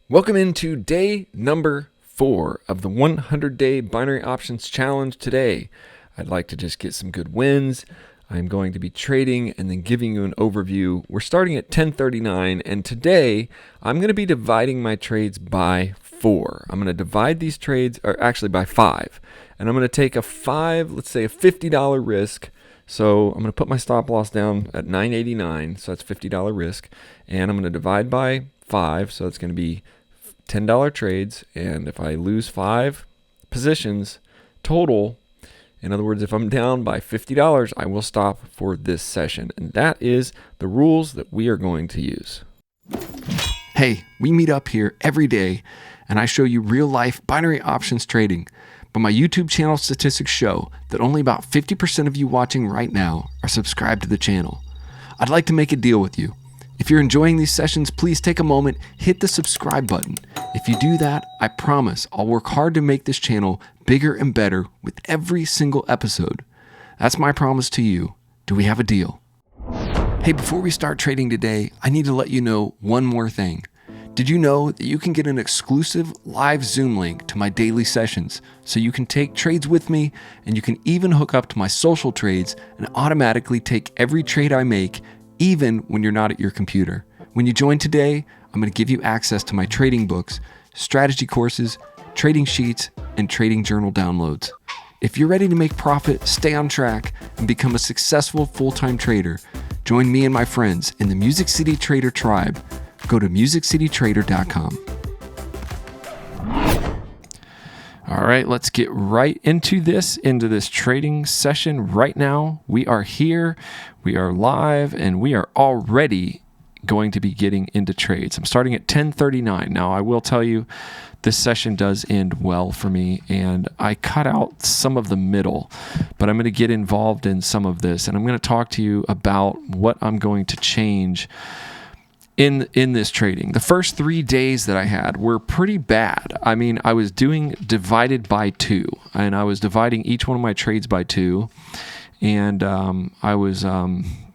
Welcome into day number 4 of the 100-day binary options challenge today. I'd like to just get some good wins. I'm going to be trading and then giving you an overview. We're starting at 10:39, and today I'm going to be dividing my trades by 4. I'm going to divide these trades, or actually by 5, and I'm going to take let's say a $50 risk. So I'm going to put my stop loss down at $9.89, so that's $50 risk, and I'm going to divide by 5, so it's going to be $10 trades, and if I lose 5 positions total, in other words, if I'm down by $50, I will stop for this session, and that is the rules that we are going to use. Hey, we meet up here every day, and I show you real-life binary options trading, but my YouTube channel statistics show that only about 50% of you watching right now are subscribed to the channel. I'd like to make a deal with you. If you're enjoying these sessions, please take a moment, hit the subscribe button. If you do that, I promise I'll work hard to make this channel bigger and better with every single episode. That's my promise to you. Do we have a deal? Hey, before we start trading today, I need to let you know one more thing. Did you know that you can get an exclusive live Zoom link to my daily sessions so you can take trades with me, and you can even hook up to my social trades and automatically take every trade I make even when you're not at your computer. When you join today, I'm going to give you access to my trading books, strategy courses, trading sheets, and trading journal downloads. If you're ready to make profit, stay on track, and become a successful full-time trader, join me and my friends in the Music City Trader tribe. Go to musiccitytrader.com. All right, let's get right into this trading session right now. We are here, we are live, and we are already going to be getting into trades. I'm starting at 10:39. Now, I will tell you, this session does end well for me, and I cut out some of the middle, but I'm going to get involved in some of this, and I'm going to talk to you about what I'm going to change in this trading. The first 3 days that I had were pretty bad. I mean, I was doing divided by 2, and I was dividing each one of my trades by 2, and I was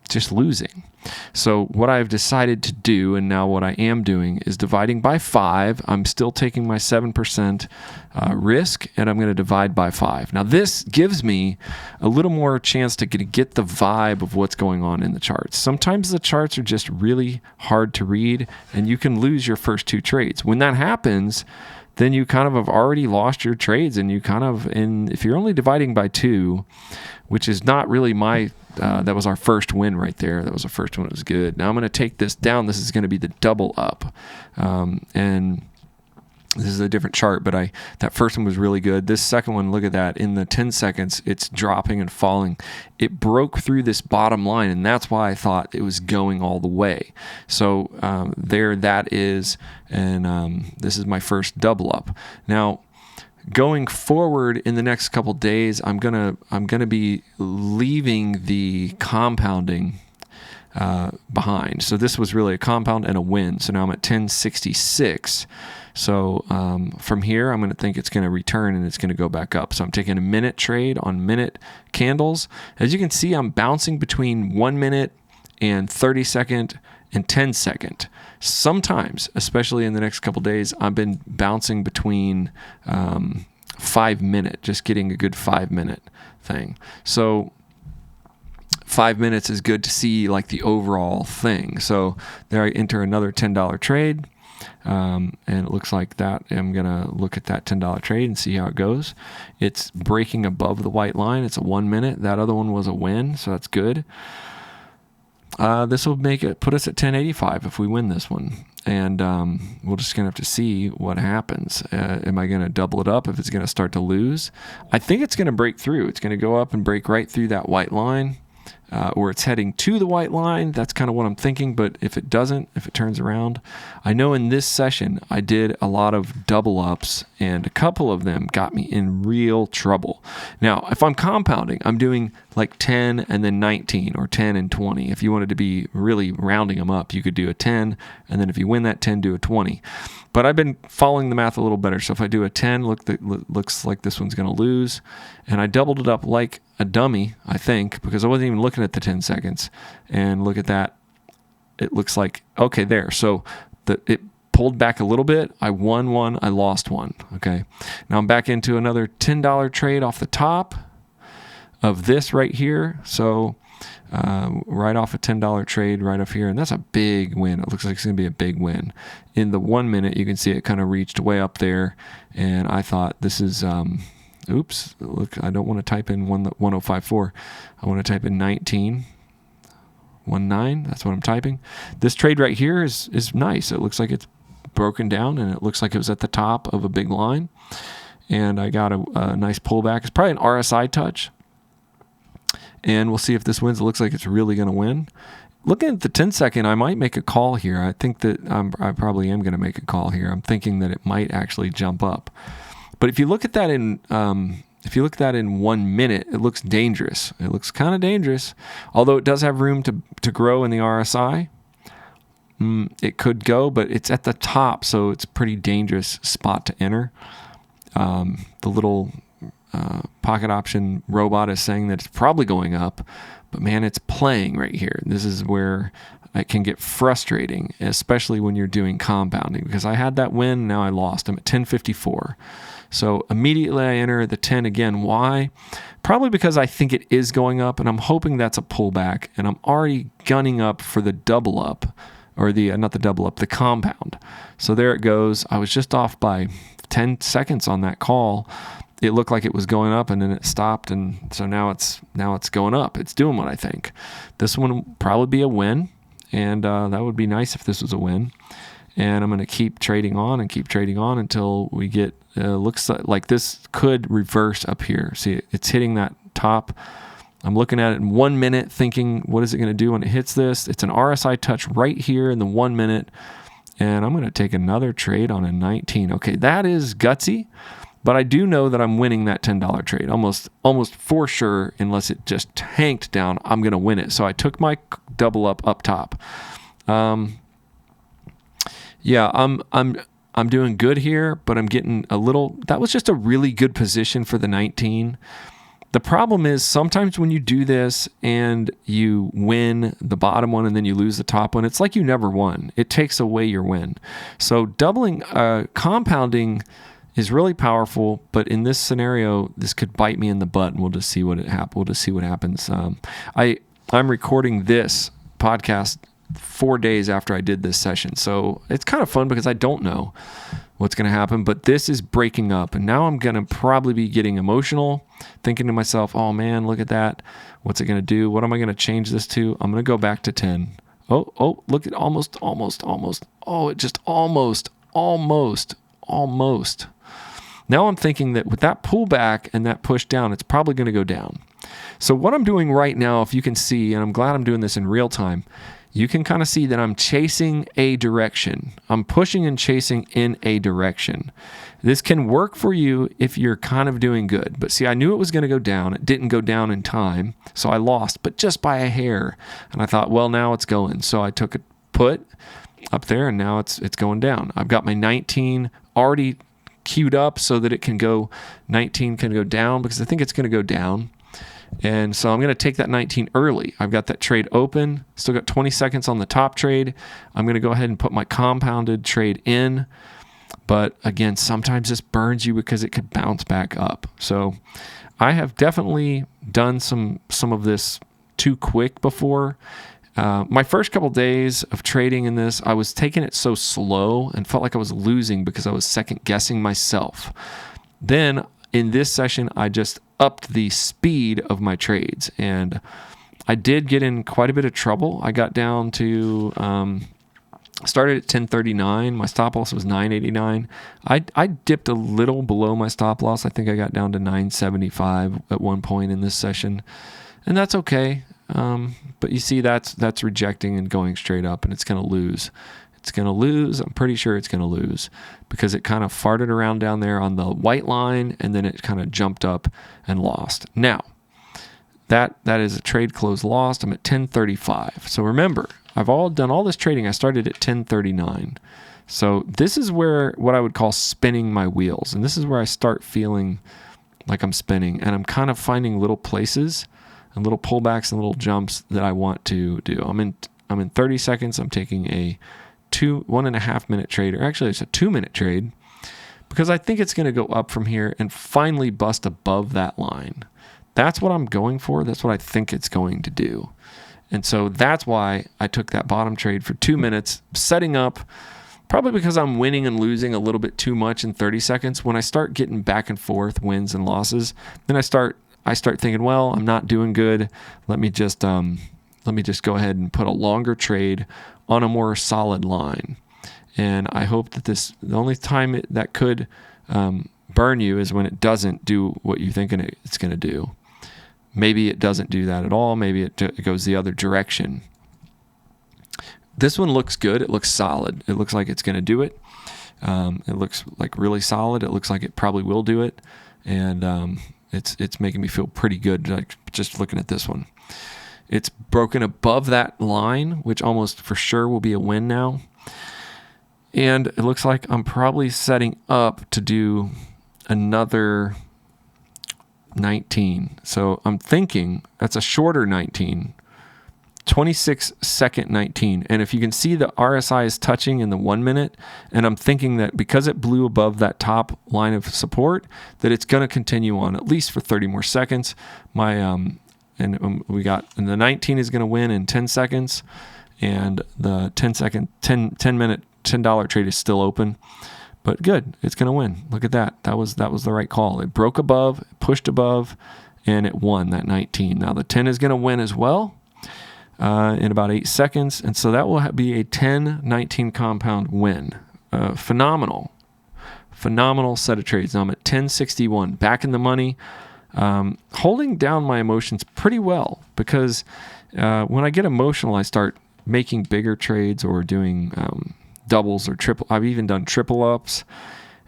just losing. So what I've decided to do, and now what I am doing, is dividing by 5. I'm still taking my 7% risk, and I'm going to divide by 5. Now this gives me a little more chance to get the vibe of what's going on in the charts. Sometimes the charts are just really hard to read, and you can lose your first 2 trades. When that happens, then you kind of have already lost your trades, and if you're only dividing by 2, which is not really that was our first win right there. That was our first one. It was good. Now I'm going to take this down. This is going to be the double up. And this is a different chart, but that first one was really good. This second one, look at that. In the 10 seconds, it's dropping and falling. It broke through this bottom line, and that's why I thought it was going all the way. So there that is, and this is my first double up. Now, going forward in the next couple days, I'm gonna be leaving the compounding behind. So this was really a compound and a win. So now I'm at 1066. So from here, I'm going to think it's going to return and it's going to go back up. So I'm taking a minute trade on minute candles. As you can see, I'm bouncing between 1 minute and 30 second and 10 second. Sometimes, especially in the next couple days, I've been bouncing between 5 minute, just getting a good 5 minute thing. So 5 minutes is good to see like the overall thing. So there I enter another $10 trade. And it looks like that. I'm going to look at that $10 trade and see how it goes. It's breaking above the white line. It's a 1 minute. That other one was a win, so that's good. This will put us at 1085 if we win this one. And we're just going to have to see what happens. Am I going to double it up if it's going to start to lose? I think it's going to break through. It's going to go up and break right through that white line. Or it's heading to the white line. That's kind of what I'm thinking. But if it doesn't, if it turns around, I know in this session I did a lot of double ups, and a couple of them got me in real trouble. Now, if I'm compounding, I'm doing like 10 and then 19 or 10 and 20. If you wanted to be really rounding them up, you could do a 10, and then if you win that 10, do a 20. But I've been following the math a little better. So if I do a 10, looks like this one's going to lose. And I doubled it up like a dummy, I think, because I wasn't even looking at the 10 seconds. And look at that. It looks like, okay, there. So it pulled back a little bit. I won one, I lost one. Okay. Now I'm back into another $10 trade off the top of this right here. So right off a $10 trade right up here. And that's a big win. It looks like it's going to be a big win. In the 1 minute, you can see it kind of reached way up there. And I thought this is, oops, look, I don't want to type in 1054. I want to type in 19. 19, that's what I'm typing. This trade right here is nice. It looks like it's broken down, and it looks like it was at the top of a big line. And I got a nice pullback. It's probably an RSI touch. And we'll see if this wins. It looks like it's really going to win. Looking at the 10-second, I might make a call here. I think that I probably am going to make a call here. I'm thinking that it might actually jump up. But if you look at that in 1 minute, it looks dangerous. It looks kind of dangerous, although it does have room to grow in the RSI. It could go, but it's at the top, so it's a pretty dangerous spot to enter. The little pocket option robot is saying that it's probably going up, but man, it's playing right here. This is where it can get frustrating, especially when you're doing compounding, because I had that win, now I lost. I'm at 1054. So immediately I enter the 10 again. Why? Probably because I think it is going up, and I'm hoping that's a pullback, and I'm already gunning up for the double up, or not the double up, the compound. So there it goes. I was just off by 10 seconds on that call. It looked like it was going up, and then it stopped, and so now it's going up. It's doing what I think. This one will probably be a win, and that would be nice if this was a win. And I'm going to keep trading on until we get, looks like this could reverse up here. See, it's hitting that top. I'm looking at it in 1 minute thinking, what is it going to do when it hits this? It's an RSI touch right here in the 1 minute. And I'm going to take another trade on a 19. Okay, that is gutsy. But I do know that I'm winning that $10 trade, almost for sure, unless it just tanked down, I'm going to win it. So I took my double up top. Yeah, I'm doing good here, but I'm getting a little, that was just a really good position for the 19. The problem is sometimes when you do this and you win the bottom one and then you lose the top one, it's like you never won. It takes away your win. So compounding is really powerful, but in this scenario, this could bite me in the butt, and we'll just see what happens. I'm recording this podcast 4 days after I did this session, so it's kind of fun because I don't know what's going to happen, but this is breaking up, and now I'm going to probably be getting emotional, thinking to myself, oh man, look at that. What's it going to do? What am I going to change this to? I'm going to go back to 10. Oh, look at almost. Oh, it just almost. Now I'm thinking that with that pullback and that push down, it's probably going to go down. So what I'm doing right now, if you can see, and I'm glad I'm doing this in real time, you can kind of see that I'm chasing a direction. I'm pushing and chasing in a direction. This can work for you if you're kind of doing good. But see, I knew it was going to go down. It didn't go down in time, so I lost, but just by a hair. And I thought, well, now it's going. So I took a put up there, and now it's going down. I've got my 19 already queued up so that 19 can go down, because I think it's going to go down. And so I'm going to take that 19 early. I've got that trade open. Still got 20 seconds on the top trade. I'm going to go ahead and put my compounded trade in. But again, sometimes this burns you because it could bounce back up. So I have definitely done some of this too quick before. My first couple days of trading in this, I was taking it so slow and felt like I was losing because I was second guessing myself. Then in this session, I just upped the speed of my trades, and I did get in quite a bit of trouble. I got down to, started at 1039. My stop loss was 989. I dipped a little below my stop loss. I think I got down to 975 at one point in this session, and that's okay. But you see, that's rejecting and going straight up, and it's going to lose. It's going to lose. I'm pretty sure it's going to lose because it kind of farted around down there on the white line, and then it kind of jumped up and lost. Now, that is a trade close lost. I'm at 1035. So remember, I've done all this trading. I started at 1039. So this is where what I would call spinning my wheels, and this is where I start feeling like I'm spinning, and I'm kind of finding little places and little pullbacks and little jumps that I want to do. I'm in 30 seconds. I'm taking a 1.5 minute trade, or actually it's a 2-minute trade, because I think it's going to go up from here and finally bust above that line. That's what I'm going for. That's what I think it's going to do. And so that's why I took that bottom trade for 2 minutes, setting up, probably because I'm winning and losing a little bit too much in 30 seconds. When I start getting back and forth wins and losses, then I start thinking, well, I'm not doing good. Let me just go ahead and put a longer trade on a more solid line. And I hope that the only time that could burn you is when it doesn't do what you're thinking it's going to do. Maybe it doesn't do that at all. Maybe it goes the other direction. This one looks good. It looks solid. It looks like it's going to do it. It looks like really solid. It looks like it probably will do it. And it's making me feel pretty good, like just looking at this one. It's broken above that line, which almost for sure will be a win now. And it looks like I'm probably setting up to do another 19. So I'm thinking that's a shorter 19, 26 second 19. And if you can see, the RSI is touching in the 1 minute. And I'm thinking that because it blew above that top line of support, that it's going to continue on at least for 30 more seconds. And the 19 is going to win in 10 seconds. And the 10 minute $10 trade is still open. But good, it's going to win. Look at that. That was the right call. It broke above, pushed above, and it won that 19. Now the 10 is going to win as well in about 8 seconds. And so that will be a 10-19 compound win. Phenomenal set of trades. Now I'm at 1061, back in the money, holding down my emotions pretty well, because when I get emotional, I start making bigger trades or doing doubles or triple. I've even done triple ups,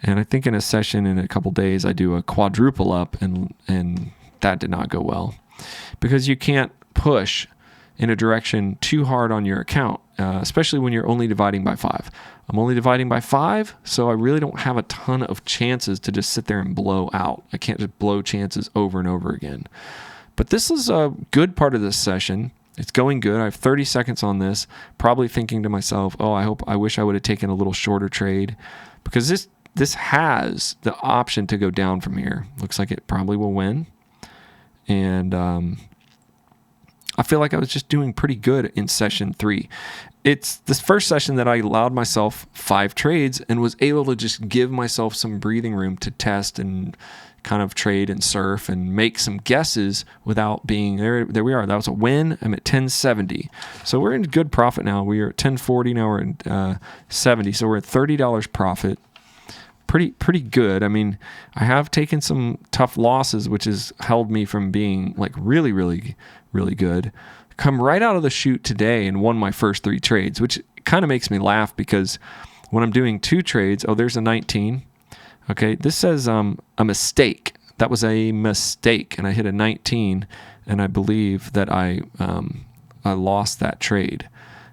and I think in a session in a couple days I do a quadruple up, and that did not go well, because you can't push in a direction too hard on your account, especially when you're only dividing by 5. I'm only dividing by 5, so I really don't have a ton of chances to just sit there and blow out. I can't just blow chances over and over again. But this is a good part of this session. It's going good. I have 30 seconds on this, probably thinking to myself, I wish I would have taken a little shorter trade, because this has the option to go down from here. Looks like it probably will win. And I feel like I was just doing pretty good in session 3. It's this first session that I allowed myself 5 trades and was able to just give myself some breathing room to test and kind of trade and surf and make some guesses without being there. There we are. That was a win. I'm at 1070. So we're in good profit now. We are at 1040. Now we're at 70. So we're at $30 profit. Pretty good. I mean, I have taken some tough losses, which has held me from being like really, really, really good. Come right out of the chute today and won my first 3 trades, which kind of makes me laugh, because when I'm doing 2 trades, there's a 19. Okay, this says a mistake. That was a mistake, and I hit a 19, and I believe that I lost that trade.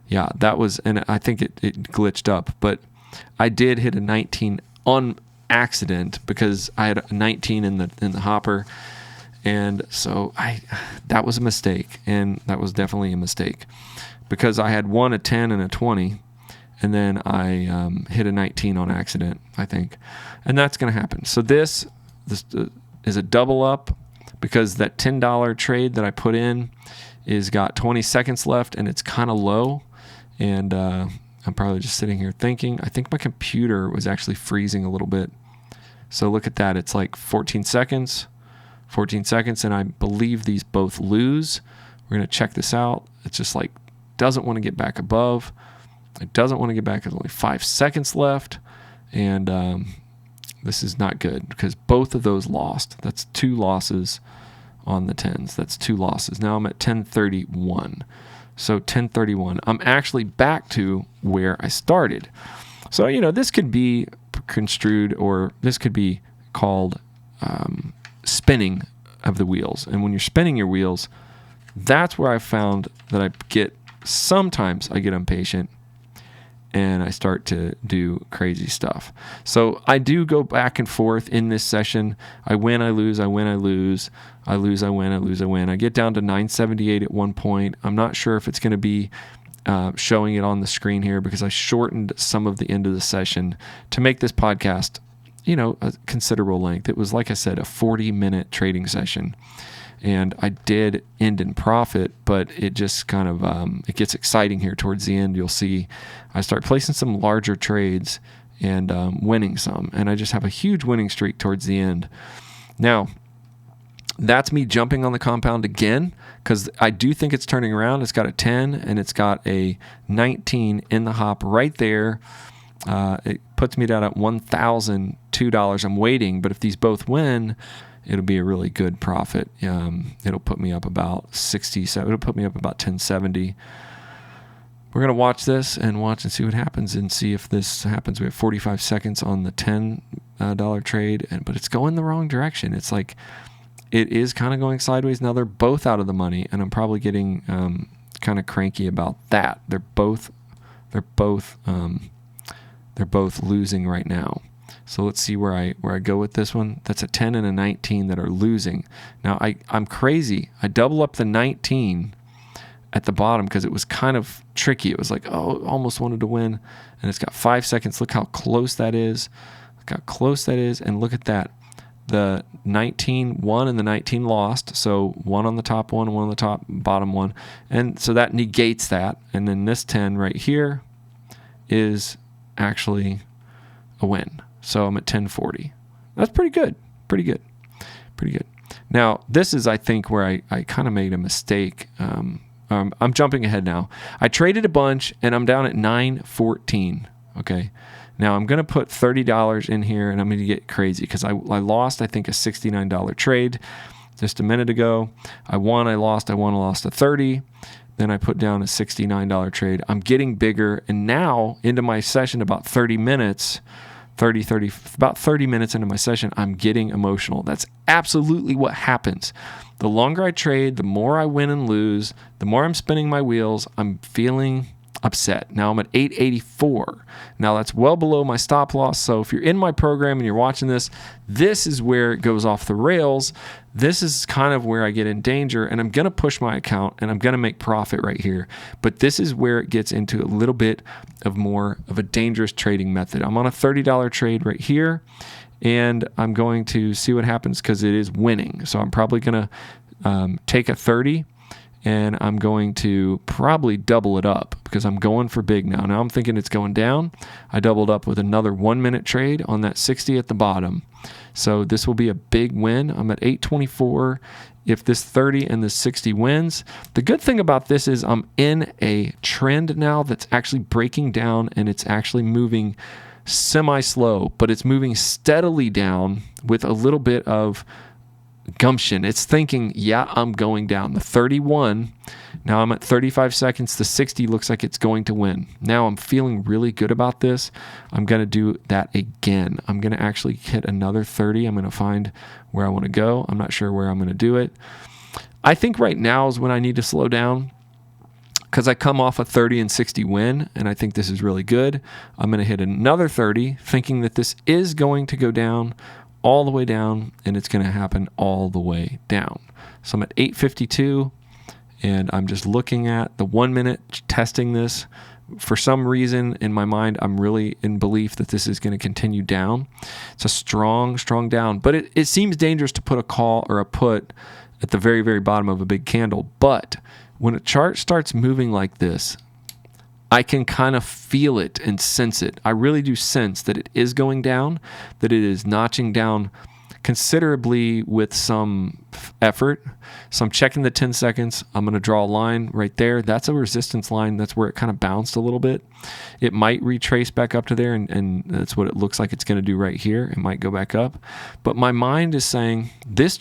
Yeah, that was, and I think it glitched up, but I did hit a 19 on accident because I had a 19 in the hopper, and so that was a mistake, and that was definitely a mistake, because I had a 10, and a 20. And then I hit a 19 on accident, I think. And that's going to happen. So this is a double up, because that $10 trade that I put in is got 20 seconds left, and it's kind of low. And I'm probably just sitting here thinking. I think my computer was actually freezing a little bit. So look at that. It's like 14 seconds, and I believe these both lose. We're going to check this out. It's just like doesn't want to get back above. It doesn't want to get back. There's only 5 seconds left, and this is not good, because both of those lost. That's 2 losses on the 10s. That's 2 losses. Now I'm at 1031. So 1031. I'm actually back to where I started. So, this could be construed, or this could be called spinning of the wheels. And when you're spinning your wheels, that's where I found that sometimes I get impatient, and I start to do crazy stuff. So I do go back and forth in this session. I win, I lose, I win, I lose. I lose, I win, I lose, I win. I get down to 978 at one point. I'm not sure if it's going to be showing it on the screen here because I shortened some of the end of the session to make this podcast, a considerable length. It was, like I said, a 40-minute trading session. And I did end in profit, but it just kind of, it gets exciting here towards the end. You'll see I start placing some larger trades and winning some. And I just have a huge winning streak towards the end. Now, that's me jumping on the compound again because I do think it's turning around. It's got a 10 and it's got a 19 in the hop right there. It puts me down at $1,002. I'm waiting, but if these both win, it'll be a really good profit. It'll put me up about 67. It'll put me up about 1070. We're going to watch this and watch and see what happens and see if this happens. We have 45 seconds on the $10 trade, but it's going the wrong direction. It's like it is kind of going sideways. Now they're both out of the money, and I'm probably getting kind of cranky about that. They're both losing right now. So let's see where I go with this one. That's a 10 and a 19 that are losing. Now I'm crazy. I double up the 19 at the bottom because it was kind of tricky. It was like, almost wanted to win. And it's got 5 seconds. Look how close that is. Look how close that is. And look at that. The 19 won and the 19 lost. So one on the top one on the bottom one. And so that negates that. And then this 10 right here is actually a win. So I'm at 1040. That's pretty good. Pretty good. Now, this is, I think, where I kind of made a mistake. I'm jumping ahead now. I traded a bunch, and I'm down at 914. Okay. Now, I'm going to put $30 in here, and I'm going to get crazy because I lost, I think, a $69 trade just a minute ago. I won, I lost a 30. Then I put down a $69 trade. I'm getting bigger, and now into my session, about 30 minutes into my session, I'm getting emotional. That's absolutely what happens. The longer I trade, the more I win and lose, the more I'm spinning my wheels, I'm feeling upset. Now I'm at 884. Now that's well below my stop loss. So if you're in my program and you're watching this, this is where it goes off the rails. This is kind of where I get in danger, and I'm going to push my account and I'm going to make profit right here. But this is where it gets into a little bit of more of a dangerous trading method. I'm on a $30 trade right here, and I'm going to see what happens because it is winning. So I'm probably going to take a 30. And I'm going to probably double it up because I'm going for big now. Now I'm thinking it's going down. I doubled up with another 1 minute trade on that 60 at the bottom. So this will be a big win. I'm at 824. If this 30 and this 60 wins, the good thing about this is I'm in a trend now that's actually breaking down, and it's actually moving semi-slow, but it's moving steadily down with a little bit of gumption. It's thinking, I'm going down. The 31, now I'm at 35 seconds. The 60 looks like it's going to win. Now I'm feeling really good about this. I'm going to do that again. I'm going to actually hit another 30. I'm going to find where I want to go. I'm not sure where I'm going to do it. I think right now is when I need to slow down because I come off a 30 and 60 win, and I think this is really good. I'm going to hit another 30, thinking that this is going to go down all the way down, and it's going to happen all the way down. So I'm at 852, and I'm just looking at the 1 minute, testing this. For some reason in my mind, I'm really in belief that this is going to continue down. It's a strong down, but it seems dangerous to put a call or a put at the very, very bottom of a big candle. But when a chart starts moving like this, I can kind of feel it and sense it. I really do sense that it is going down, that it is notching down considerably with some effort. So I'm checking the 10 seconds. I'm going to draw a line right there. That's a resistance line. That's where it kind of bounced a little bit. It might retrace back up to there, and that's what it looks like it's going to do right here. It might go back up. But my mind is saying this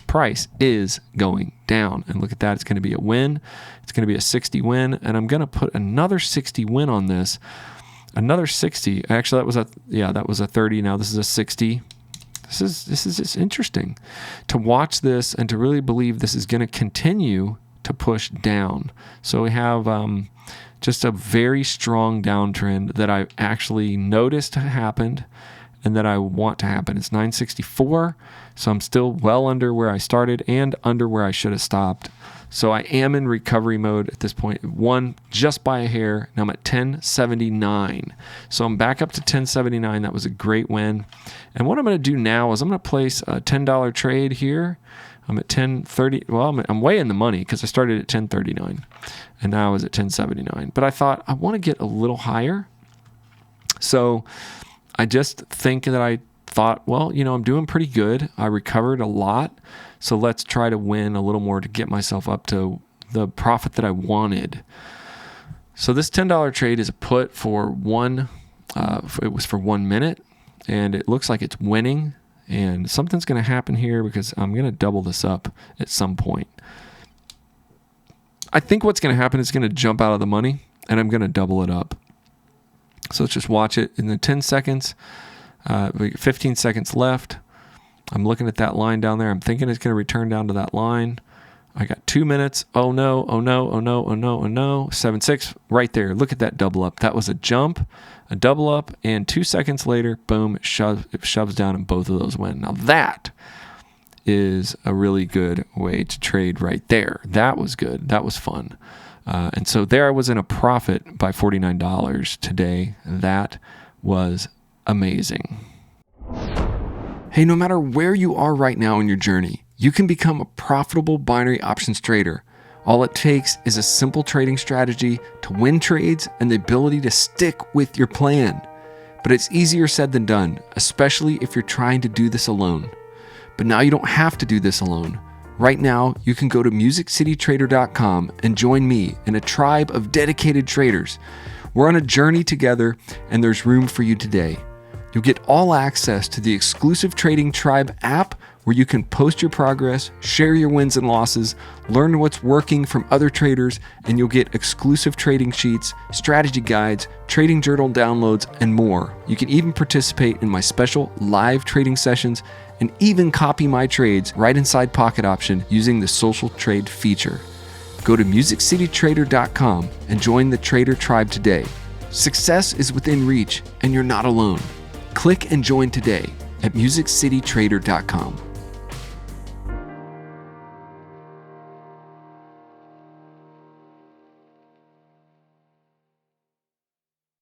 price is going down. And look at that. It's going to be a win. It's going to be a 60 win. And I'm going to put another 60 win on this. Another 60. Actually, that was a 30. Now this is a 60. This is just interesting to watch this and to really believe this is going to continue to push down. So we have just a very strong downtrend that I actually noticed happened. and that I want to happen. It's 964, so I'm still well under where I started and under where I should have stopped. So I am in recovery mode at this point. Won just by a hair. Now I'm at 1079. So I'm back up to 1079. That was a great win. And what I'm going to do now is I'm going to place a $10 trade here. I'm at 1030. Well, I'm way in the money because I started at 1039 and now I was at 1079. But I thought I want to get a little higher. So I just think that I thought, well, I'm doing pretty good. I recovered a lot. So let's try to win a little more to get myself up to the profit that I wanted. So this $10 trade is a put for it was for 1 minute, and it looks like it's winning. And something's going to happen here because I'm going to double this up at some point. I think what's going to happen is going to jump out of the money, and I'm going to double it up. So let's just watch it in the 10 seconds. 15 seconds left. I'm looking at that line down there. I'm thinking it's going to return down to that line. I got 2 minutes. Oh no, oh no, oh no, oh no, oh no. 7-6 right there. Look at that double up. That was a jump, a double up, and 2 seconds later, boom, it shoves down and both of those win. Now that is a really good way to trade right there. That was good. That was fun. And so there I was in a profit by $49 today. That was amazing. Hey, no matter where you are right now in your journey, you can become a profitable binary options trader. All it takes is a simple trading strategy to win trades and the ability to stick with your plan. But it's easier said than done, especially if you're trying to do this alone. But now you don't have to do this alone. Right now, you can go to MusicCityTrader.com and join me in a tribe of dedicated traders. We're on a journey together, and there's room for you today. You'll get all access to the exclusive Trading Tribe app where you can post your progress, share your wins and losses, learn what's working from other traders, and you'll get exclusive trading sheets, strategy guides, trading journal downloads, and more. You can even participate in my special live trading sessions and even copy my trades right inside Pocket Option using the social trade feature. Go to MusicCityTrader.com and join the Trader Tribe today. Success is within reach, and you're not alone. Click and join today at MusicCityTrader.com.